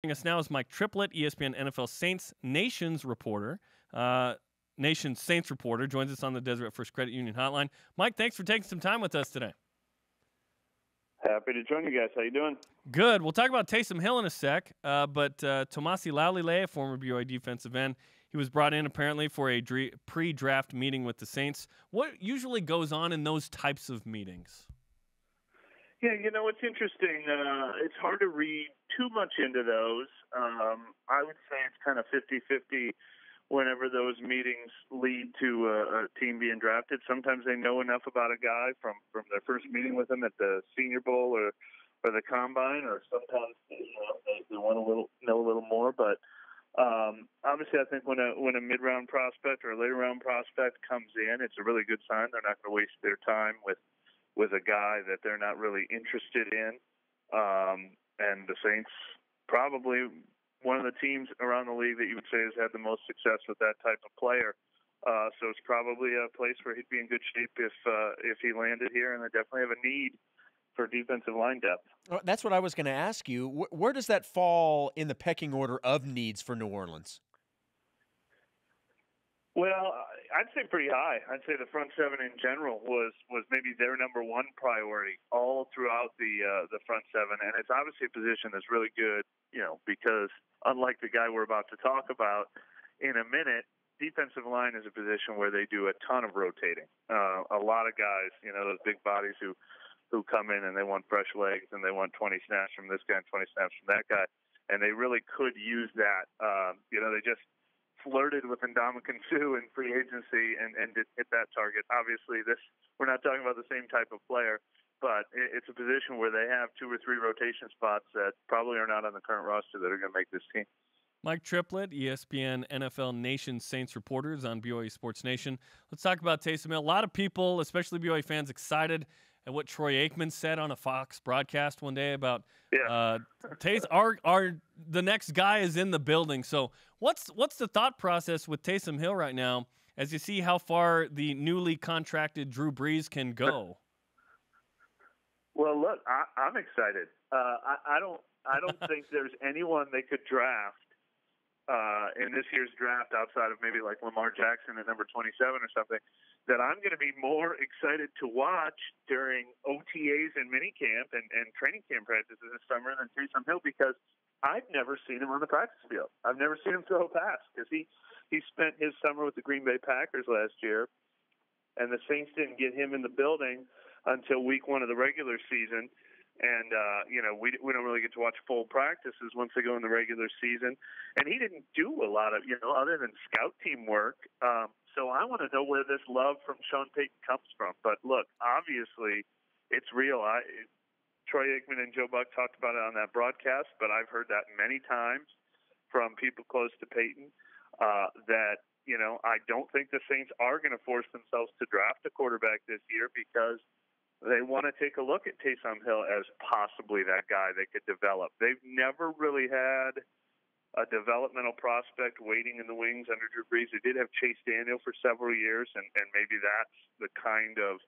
Joining us now is Mike Triplett, ESPN NFL Saints Nations reporter. Nations Saints reporter joins us on the Deseret First Credit Union hotline. Mike, thanks for taking some time with us today. Happy to join you guys. How you doing? Good. We'll talk about Taysom Hill in a sec, but Tomasi Laulile, a former BYU defensive end, he was brought in apparently for a pre-draft meeting with the Saints. What usually goes on in those types of meetings? Yeah, it's interesting. It's hard to read too much into those. I would say it's kind of 50-50 whenever those meetings lead to a team being drafted. Sometimes they know enough about a guy from their first meeting with him at the Senior Bowl or the Combine, or sometimes they want to know a little more. But obviously, I think when a mid-round prospect or a later-round prospect comes in, it's a really good sign. They're not going to waste their time with a guy that they're not really interested in. And the Saints probably one of the teams around the league that you would say has had the most success with that type of player. So it's probably a place where he'd be in good shape if he landed here, and they definitely have a need for defensive line depth. Well, that's what I was going to ask you. Where does that fall in the pecking order of needs for New Orleans? Well, I'd say pretty high. I'd say the front seven in general was maybe their number one priority all throughout the front seven, and it's obviously a position that's really good, because unlike the guy we're about to talk about in a minute, defensive line is a position where they do a ton of rotating. A lot of guys, those big bodies who come in and they want fresh legs and they want 20 snaps from this guy and 20 snaps from that guy, and they really could use that. They just flirted with Ndamukong Suh in free agency and did hit that target. Obviously, we're not talking about the same type of player, but it's a position where they have 2 or 3 rotation spots that probably are not on the current roster that are going to make this team. Mike Triplett, ESPN NFL Nation Saints reporters on BYU Sports Nation. Let's talk about Taysom Hill. A lot of people, especially BYU fans, excited at what Troy Aikman said on a Fox broadcast one day about the next guy is in the building. So what's the thought process with Taysom Hill right now as you see how far the newly contracted Drew Brees can go? Well, look, I'm excited. I don't think there's anyone they could draft in this year's draft outside of maybe like Lamar Jackson at number 27 or something that I'm going to be more excited to watch during OTAs and minicamp and training camp practices this summer than Taysom Hill, because I've never seen him on the practice field. I've never seen him throw a pass because he spent his summer with the Green Bay Packers last year, and the Saints didn't get him in the building until week 1 of the regular season. And, we don't really get to watch full practices once they go in the regular season. And he didn't do a lot of, other than scout team work. So I want to know where this love from Sean Payton comes from. But, look, obviously it's real. Troy Aikman and Joe Buck talked about it on that broadcast, but I've heard that many times from people close to Payton that, I don't think the Saints are going to force themselves to draft a quarterback this year because they want to take a look at Taysom Hill as possibly that guy they could develop. They've never really had a developmental prospect waiting in the wings under Drew Brees. They did have Chase Daniel for several years, and maybe that's the kind of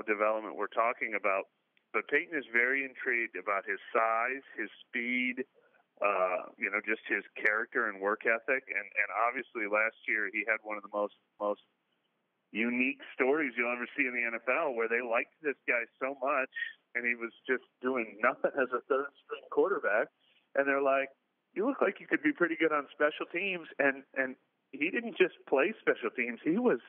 development we're talking about. But Payton is very intrigued about his size, his speed, just his character and work ethic. And obviously last year he had one of the most unique stories you'll ever see in the NFL, where they liked this guy so much and he was just doing nothing as a third-string quarterback. And they're like, you look like you could be pretty good on special teams. And he didn't just play special teams. He was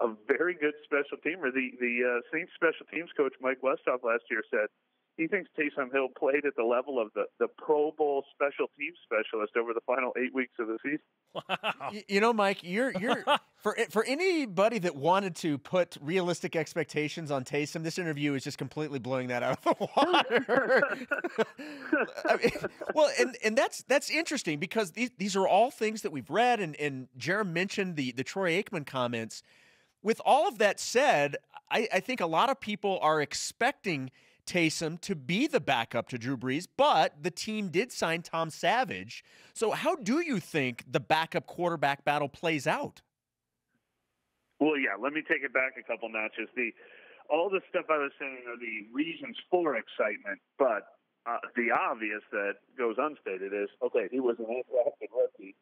a very good special teamer. The Saints special teams coach, Mike Westhoff, last year said he thinks Taysom Hill played at the level of the Pro Bowl special teams specialist over the final 8 weeks of the season. Wow. Mike, you're for anybody that wanted to put realistic expectations on Taysom, this interview is just completely blowing that out of the water. And that's interesting because these are all things that we've read, and Jerem mentioned the Troy Aikman comments. With all of that said, I think a lot of people are expecting Taysom to be the backup to Drew Brees, but the team did sign Tom Savage. So how do you think the backup quarterback battle plays out? Well, yeah, let me take it back a couple notches. All the stuff I was saying are the reasons for excitement, but the obvious that goes unstated is, okay, he was an undrafted rookie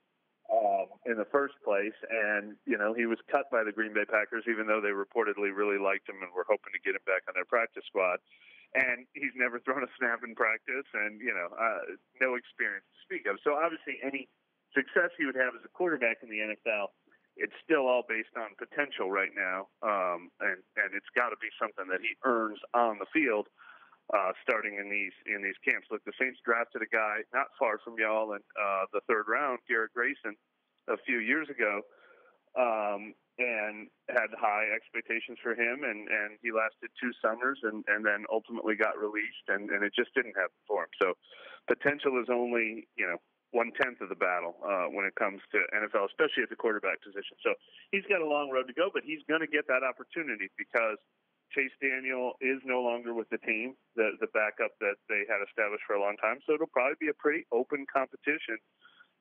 in the first place, and he was cut by the Green Bay Packers, even though they reportedly really liked him and were hoping to get him back on their practice squad. And he's never thrown a snap in practice, and no experience to speak of. So obviously, any success he would have as a quarterback in the NFL, it's still all based on potential right now, and it's got to be something that he earns on the field. Starting in these camps. Look, the Saints drafted a guy not far from y'all in the third round, Garrett Grayson, a few years ago, and had high expectations for him, and he lasted 2 summers and then ultimately got released, and it just didn't happen for him. So potential is only 1/10 of the battle when it comes to NFL, especially at the quarterback position. So he's got a long road to go, but he's going to get that opportunity because Chase Daniel is no longer with the team, the backup that they had established for a long time. So it'll probably be a pretty open competition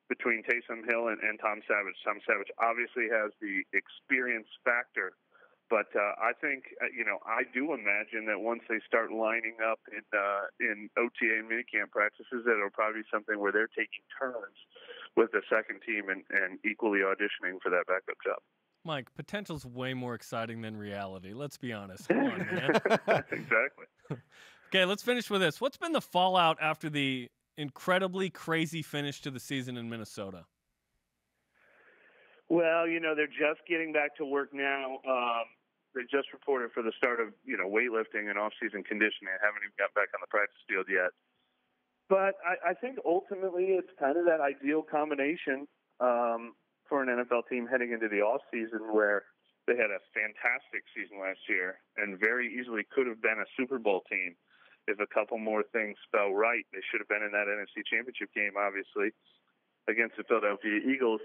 between Taysom Hill and Tom Savage. Tom Savage obviously has the experience factor, but I think, I do imagine that once they start lining up in OTA and minicamp practices, that it'll probably be something where they're taking turns with the second team and equally auditioning for that backup job. Mike, potential's way more exciting than reality. Let's be honest. Come on, man. Exactly. Okay, let's finish with this. What's been the fallout after the incredibly crazy finish to the season in Minnesota? Well, they're just getting back to work now. They just reported for the start of, weightlifting and off-season conditioning. I haven't even got back on the practice field yet. But I think ultimately it's kind of that ideal combination for an NFL team heading into the offseason, where they had a fantastic season last year and very easily could have been a Super Bowl team if a couple more things fell right. They should have been in that NFC Championship game, obviously, against the Philadelphia Eagles.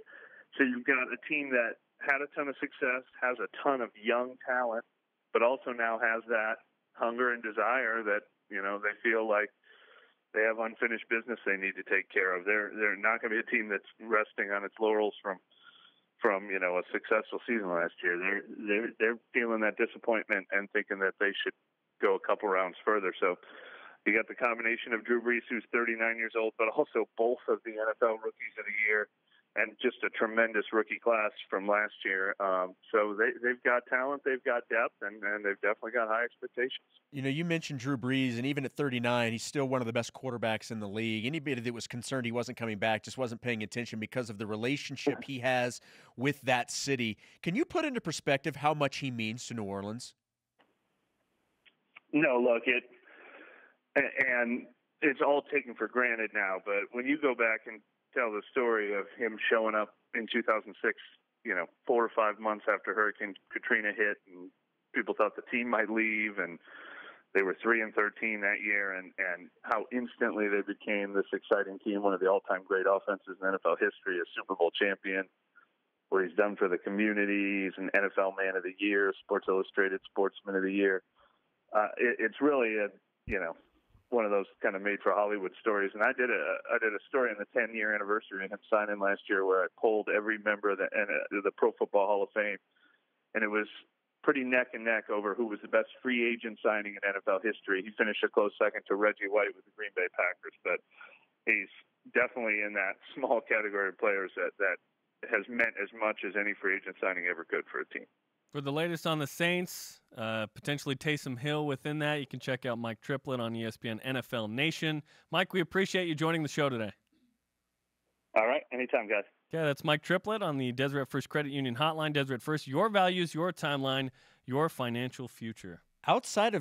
So you've got a team that had a ton of success, has a ton of young talent, but also now has that hunger and desire that, they feel like they have unfinished business they need to take care of. They're not going to be a team that's resting on its laurels from a successful season last year. They're feeling that disappointment and thinking that they should go a couple rounds further. So you got the combination of Drew Brees, who's 39 years old, but also both of the NFL Rookies of the Year, and just a tremendous rookie class from last year. So they've got talent, they've got depth, and they've definitely got high expectations. You mentioned Drew Brees, and even at 39, he's still one of the best quarterbacks in the league. Anybody that was concerned he wasn't coming back just wasn't paying attention because of the relationship he has with that city. Can you put into perspective how much he means to New Orleans? No, look, and it's all taken for granted now, but when you go back and tell the story of him showing up in 2006, 4 or 5 months after Hurricane Katrina hit, and people thought the team might leave, and they were 3-13 that year, and how instantly they became this exciting team, one of the all-time great offenses in NFL history, a Super Bowl champion, what he's done for the community. He's an NFL Man of the Year, Sports Illustrated Sportsman of the Year. It's really one of those kind of made for Hollywood stories. And I did a story on the 10-year anniversary of him signing last year, where I polled every member of the Pro Football Hall of Fame, and it was pretty neck and neck over who was the best free agent signing in NFL history. He finished a close second to Reggie White with the Green Bay Packers, but he's definitely in that small category of players that has meant as much as any free agent signing ever could for a team. For the latest on the Saints, potentially Taysom Hill within that, you can check out Mike Triplett on ESPN NFL Nation. Mike, we appreciate you joining the show today. All right. Anytime, guys. Okay, that's Mike Triplett on the Deseret First Credit Union Hotline. Deseret First, your values, your timeline, your financial future. Outside of